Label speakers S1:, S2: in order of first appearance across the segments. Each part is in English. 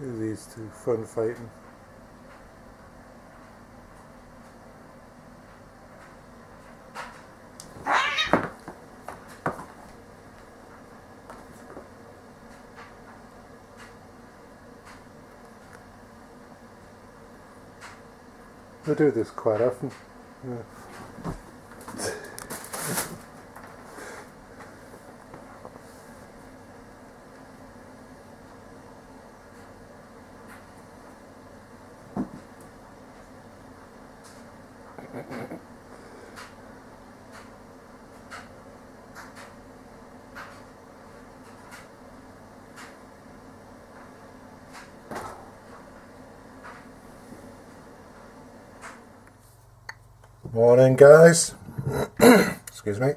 S1: These two fun fighting. I do this quite often. Yeah. Morning, guys. Excuse me.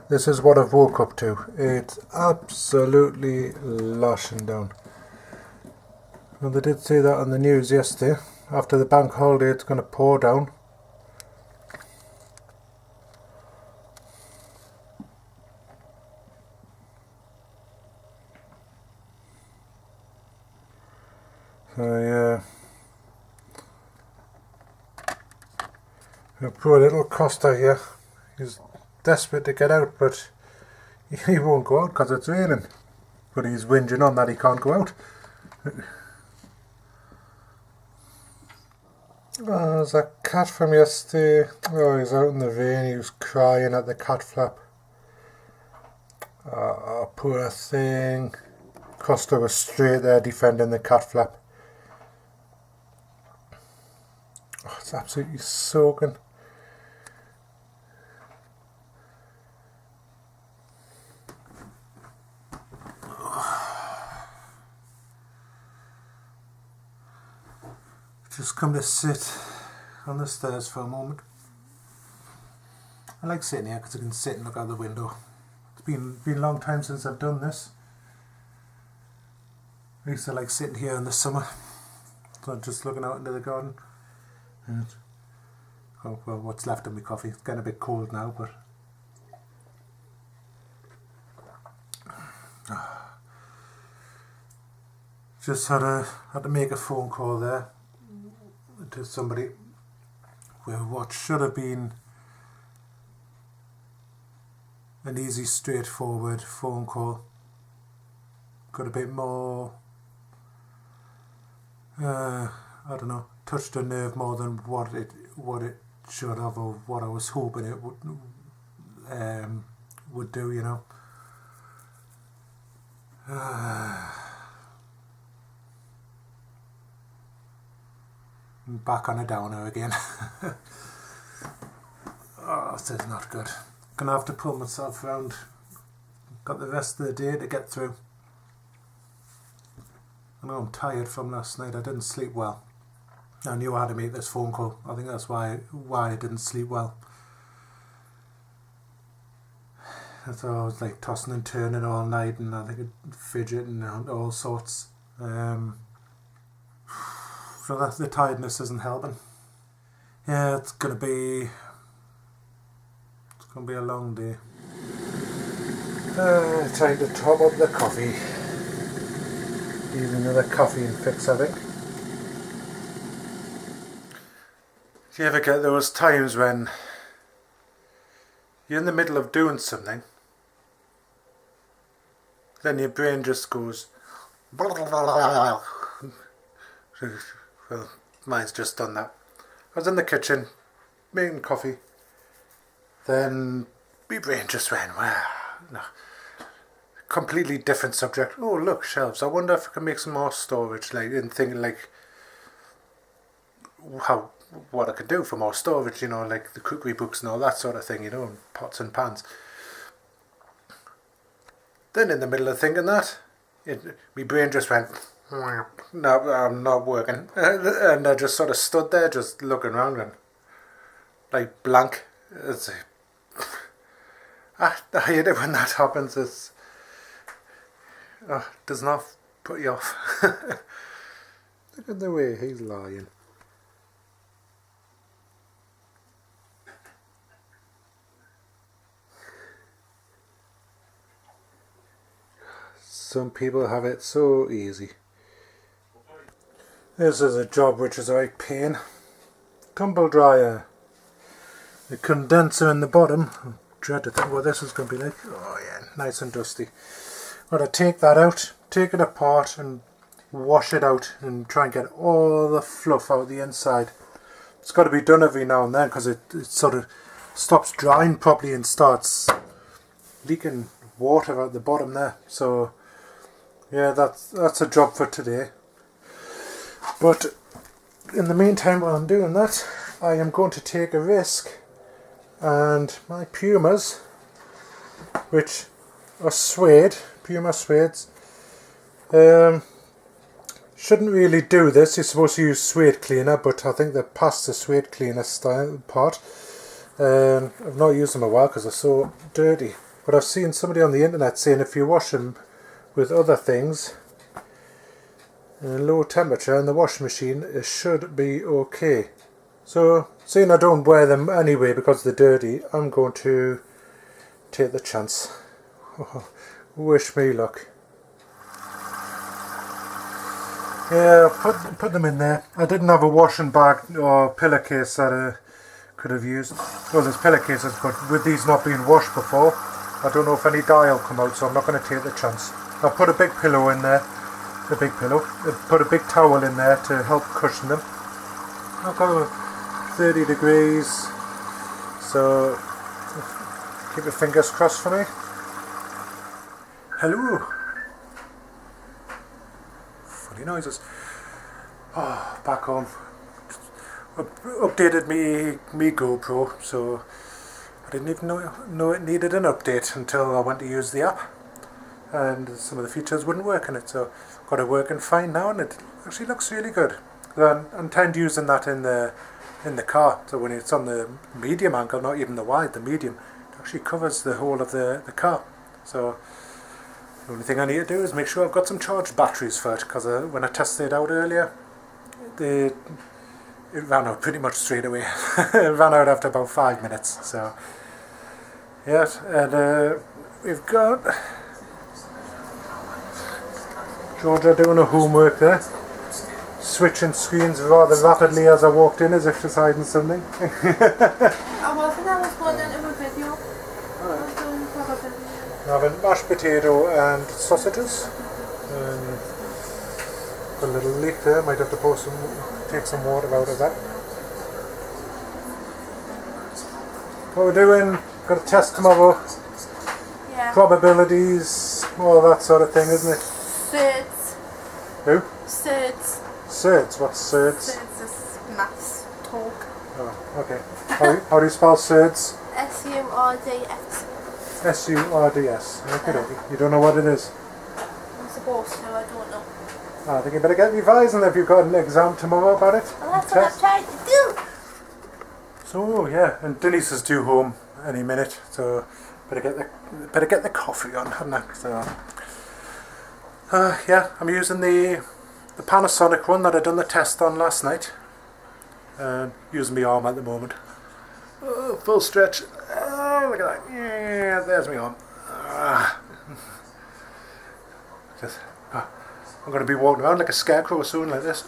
S1: This is what I've woke up to. It's absolutely lashing down. Well, they did say that on the news yesterday. After the bank holiday, it's going to pour down. So yeah. Poor little Costa here. He's desperate to get out, but he won't go out because it's raining. But he's whinging on that he can't go out. Oh, there's a cat from yesterday. Oh, he's out in the rain. He was crying at the cat flap. Oh, poor thing. Costa was straight there defending the cat flap. Oh, it's absolutely soaking. Just come to sit on the stairs for a moment. I like sitting here because I can sit and look out the window. It's been a long time since I've done this. I used to like sitting here in the summer, so I'm just looking out into the garden. And, oh well, what's left of my coffee. It's getting a bit cold now, but just had to make a phone call there to somebody with what should have been an easy, straightforward phone call. Got a bit more, I don't know, touched a nerve more than what it should have, or what I was hoping it would do, you know. Back on a downer again. Oh, this is not good. Gonna have to pull myself around. Got the rest of the day to get through. I know I'm tired from last night. I didn't sleep well. I knew I had to make this phone call. I think that's why I didn't sleep well. So I was like tossing and turning all night, and I think fidgeting and all sorts. So that the tiredness isn't helping. Yeah, it's gonna be a long day. Time to top up the coffee. Need another coffee and fix, I think. Do you ever get those times when you're in the middle of doing something, then your brain just goes well, mine's just done that. I was in the kitchen making coffee, then my brain just went, wow, no, completely different subject. Oh look, shelves. I wonder if I can make some more storage, like, and thinking like what I could do for more storage, you know, like the cookery books and all that sort of thing, you know, and pots and pans. Then in the middle of thinking that, my brain just went, no, I'm not working. And I just sort of stood there just looking around and like blank. I hate it when that happens. It does not put you off. Look at the way he's lying. Some people have it so easy. This is a job which is a right pain. Tumble dryer. The condenser in the bottom. I dread to think what this is going to be like. Oh yeah, nice and dusty. Got to take that out, take it apart and wash it out and try and get all the fluff out the inside. It's got to be done every now and then because it sort of stops drying properly and starts leaking water out the bottom there. So yeah, that's a job for today. But in the meantime, while I'm doing that, I am going to take a risk, and my Pumas, which are suede, Puma suedes, shouldn't really do this. You're supposed to use suede cleaner, but I think they're past the suede cleaner style part. I've not used them a while because they're so dirty. But I've seen somebody on the internet saying if you wash them with other things in low temperature in the washing machine, it should be okay. So, seeing I don't wear them anyway because they're dirty, I'm going to take the chance. Wish me luck. Yeah, put them in there. I didn't have a washing bag or pillowcase that I could have used. Well, there's pillowcases, but with these not being washed before, I don't know if any dye will come out, so I'm not going to take the chance. I'll put a big pillow in there. A big pillow. Put a big towel in there to help cushion them. I've got 30 degrees, so keep your fingers crossed for me. Hello. Funny noises. Oh, back home. Updated me GoPro, so I didn't even know it needed an update until I went to use the app, and some of the features wouldn't work in it. So got it working fine now, and it actually looks really good. I intend using that in the car, so when it's on the medium angle, not even the wide, the medium, it actually covers the whole of the car. So the only thing I need to do is make sure I've got some charged batteries for it, because when I tested it out earlier, it ran out pretty much straight away. It ran out after about 5 minutes. So yeah, and we've got Georgia doing her homework there, switching screens rather rapidly as I walked in, as if she's hiding something.
S2: I wasn't, I was going into a video. I was doing probably.
S1: Having mashed potato and sausages. Got a little leak there, might have to take some water out of that. What we're doing, got a test tomorrow.
S2: Yeah.
S1: Probabilities, all that sort of thing, isn't it?
S2: Surds.
S1: Who?
S2: Surds.
S1: Surds, what's surds?
S2: Surds is maths talk.
S1: Oh, okay. How do you spell surds?
S2: S-U-R-D-S.
S1: S-U-R-D-S. Okay, you don't know what it is?
S2: I'm supposed to, I don't know.
S1: I think you better get revising if you've got an exam tomorrow about it.
S2: Well, that's what I'm trying to do.
S1: So yeah, and Denise is due home any minute, so better get the coffee on, hadn't I? So yeah, I'm using the Panasonic one that I done the test on last night. Using my arm at the moment. Oh, full stretch. Oh, look at that. Yeah, there's my arm. I'm going to be walking around like a scarecrow soon, like this.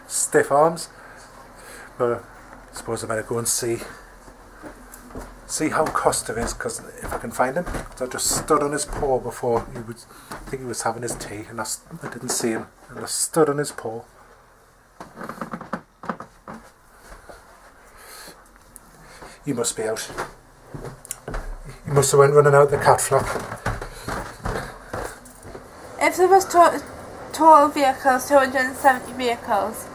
S1: Stiff arms. But I suppose I better go and see how Costa is, because if I can find him. So I just stood on his paw before. I think he was having his tea, and I didn't see him, and I stood on his paw. He must be out. He must have went running out the cat flap.
S2: If there was total vehicles, 270 vehicles,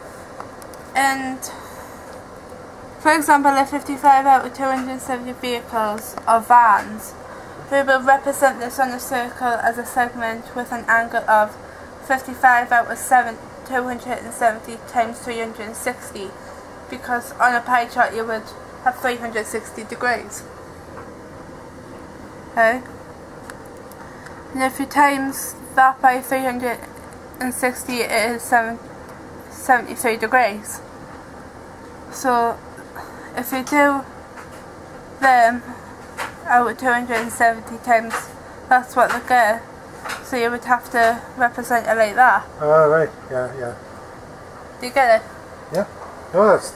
S2: and for example, if 55 out of 270 vehicles are vans, we will represent this on a circle as a segment with an angle of 55 out of 270 times 360, because on a pie chart you would have 360 degrees. Okay? And if you times that by 360, it is 73 degrees. So if you do them out of 270 times that's what they get. So you would have to represent it like that.
S1: Oh, right. Yeah.
S2: Do you get it?
S1: Yeah. No, that's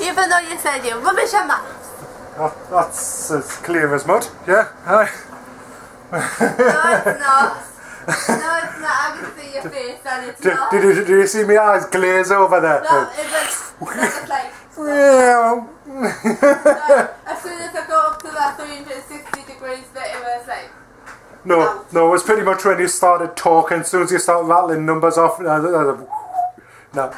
S2: Even though you said you're rubbish at maths.
S1: that's as clear as mud. Yeah. Aye.
S2: No, it's not. No, it's not. I can see your face and it's not.
S1: Did you see my eyes glaze over there?
S2: No, it was like...
S1: Yeah.
S2: As soon as I got up to that 360 degrees bit, it was like...
S1: No, it was pretty much when you started talking. As soon as you start rattling numbers off, no.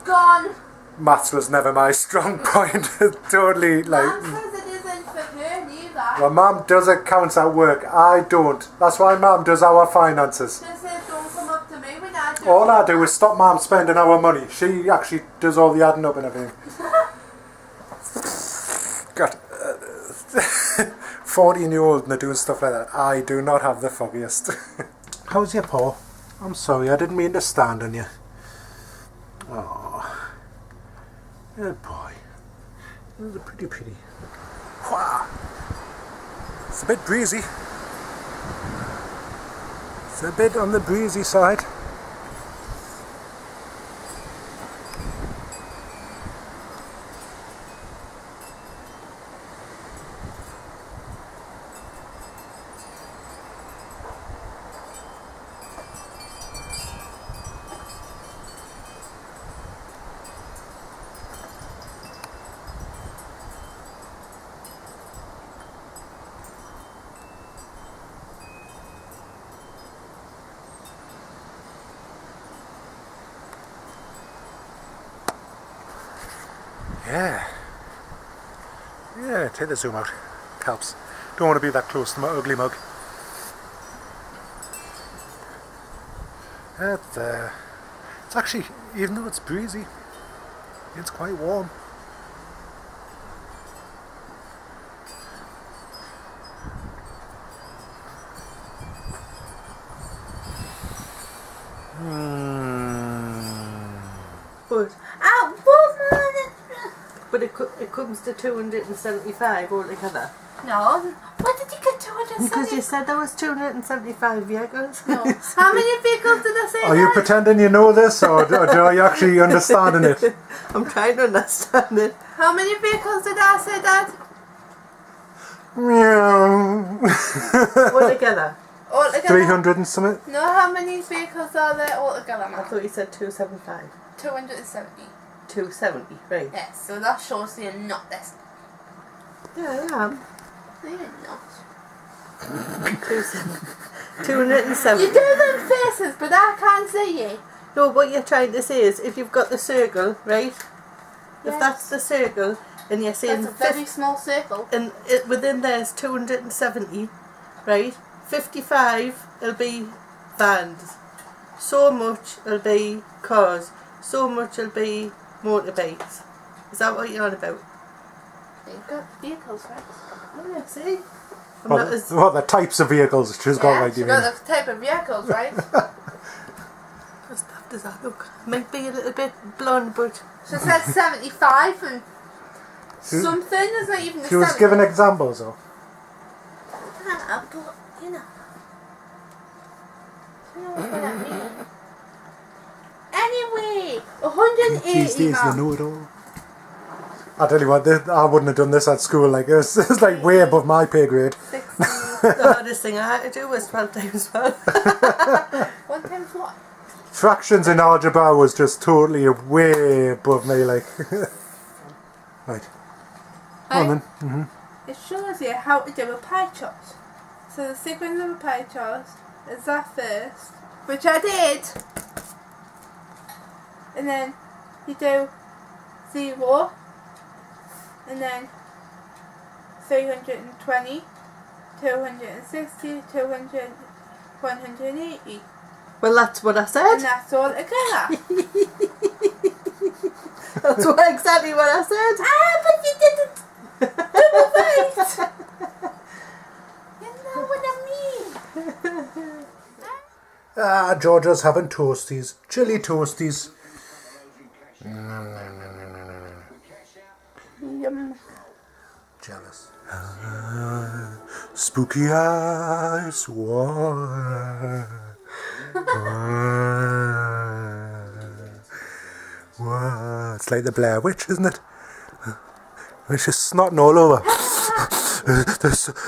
S2: Gone.
S1: Maths was never my strong point. Totally like.
S2: Mum says it isn't for her neither.
S1: Well, Mum does accounts at work. I don't. That's why Mum does our finances.
S2: She says don't come up to me when I do.
S1: All I do is stop Mum spending our money. She actually does all the adding up and everything. God. 14-year-old and they're doing stuff like that. I do not have the foggiest. How's your paw? I'm sorry, I didn't mean to stand on you. Oh, good boy. That's a pretty. Wow. It's a bit breezy. It's a bit on the breezy side. Yeah, take the zoom out. Helps. Don't want to be that close to my ugly mug. It's actually, even though it's breezy, it's quite warm.
S3: But it comes to 275 altogether.
S2: No. Where did you get 270?
S3: Because you said there was 275 vehicles.
S2: No. How many vehicles did I say?
S1: Are you pretending you know this, or are you actually understanding it?
S3: I'm trying to understand it.
S2: How many vehicles did I say, Dad?
S3: Altogether.
S2: Altogether?
S1: 300 and something?
S2: No, how many vehicles are there altogether,
S3: I
S2: Mum?
S3: thought you said 275.
S2: 270.
S3: 270, right.
S2: Yes, so that shows you're not this.
S3: Yeah, I am.
S2: No, you're not.
S3: 270.
S2: You do them faces, but I can't see you.
S3: No, what you're trying to say is if you've got the circle, right?
S2: Yes.
S3: If that's the circle, and you're saying...
S2: That's a very small circle.
S3: And within there's 270, right? 55 will be vans. So much will be cars. So much will be motorbikes. Is that what you're on about?
S2: You've got vehicles, right?
S3: Oh, yeah, see? I'm not as...
S1: What the types of vehicles she's got, right?
S2: She's got the type of vehicles, right?
S3: As daft as that look. Might be a little bit blonde, but...
S2: She said 75 and something. It's not even the
S1: She was
S2: 70.
S1: giving examples, though.
S2: But, you know. You know what I mean. Anyway, 180,
S1: These days,
S2: Mum.
S1: you know it all. I tell you what, I wouldn't have done this at school. Like it's like way above my pay grade.
S2: 60.
S3: The hardest thing I had to do was 12 times 12.
S2: 1 times what?
S1: Fractions in algebra was just totally way above me. Like, right. Come on then.
S2: It shows you how to do a pie chart. So the sequence of a pie chart is that first, which I did. And then you do 0, and then 320, 260, 200, 180.
S3: Well, that's what I
S2: And
S3: said.
S2: that's all together.
S3: That's exactly what I said.
S2: But you didn't double right. You know what I mean.
S1: Georgia's having toasties, chili toasties.
S2: Yum.
S1: jealous. Spooky eyes, it's like the Blair Witch, isn't it? It's just snotting all over.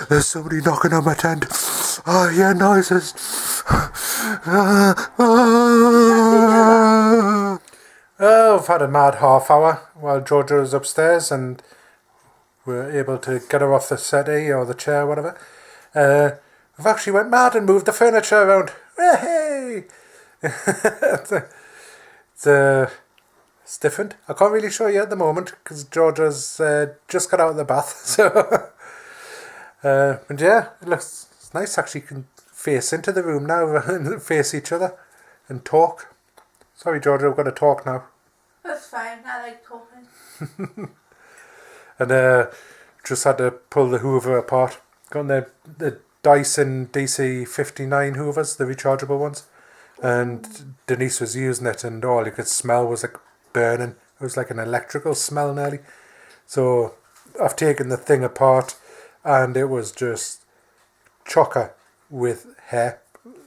S1: There's somebody knocking on my tent. I hear noises. Oh, I've had a mad half hour while Georgia was upstairs and we're able to get her off the settee or the chair or whatever. We've actually went mad and moved the furniture around. Hey! It's different. I can't really show you at the moment because Georgia's just got out of the bath. So, and yeah, it's nice actually. You can face into the room now and face each other and talk. Sorry, Georgia, we've got to talk now.
S2: That's fine. I like talking.
S1: And just had to pull the Hoover apart. Got the Dyson DC59 Hoovers, the rechargeable ones. And Denise was using it and all you could smell was like burning. It was like an electrical smell nearly. So I've taken the thing apart and it was just chocker with hair.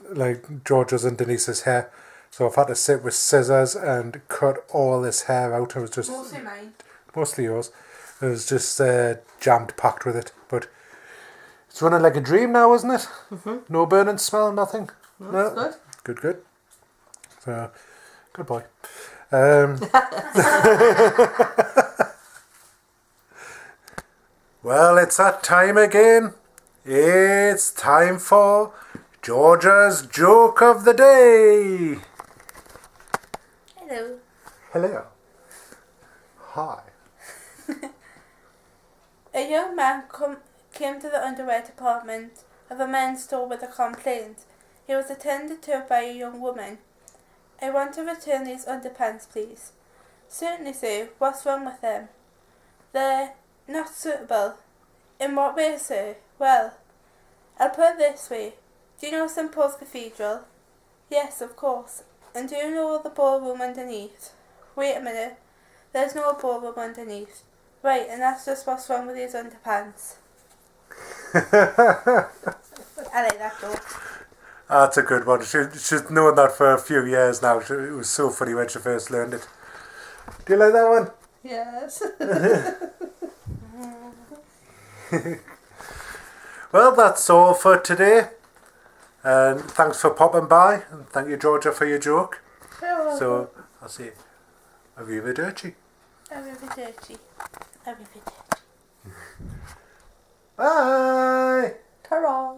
S1: Like George's and Denise's hair. So I've had to sit with scissors and cut all this hair out. It was just...
S2: Mostly mine.
S1: Mostly yours. It was just jammed packed with it. But it's running like a dream now, isn't it?
S3: Mm-hmm.
S1: No burning smell, nothing.
S3: No, that's good.
S1: Good. So, good boy. Well, it's that time again. It's time for Georgia's joke of the day.
S2: Hello.
S1: Hello. Hi.
S2: A young man came to the underwear department of a men's store with a complaint. He was attended to by a young woman. I want to return these underpants, please. Certainly, sir. What's wrong with them? They're not suitable. In what way, sir? Well, I'll put it this way. Do you know St. Paul's Cathedral? Yes, of course. And do you know the ballroom underneath? Wait a minute. There's no ballroom underneath. Right, and that's just what's wrong with these underpants. I like that joke.
S1: That's a good one. She's known that for a few years now. It was so funny when she first learned it. Do you like that one?
S3: Yes.
S1: Well, that's all for today. And thanks for popping by. And thank you, Georgia, for your joke. So, I'll say arrivederci.
S2: Arrivederci. Arrivederci.
S1: Bye!
S3: Ta-ra.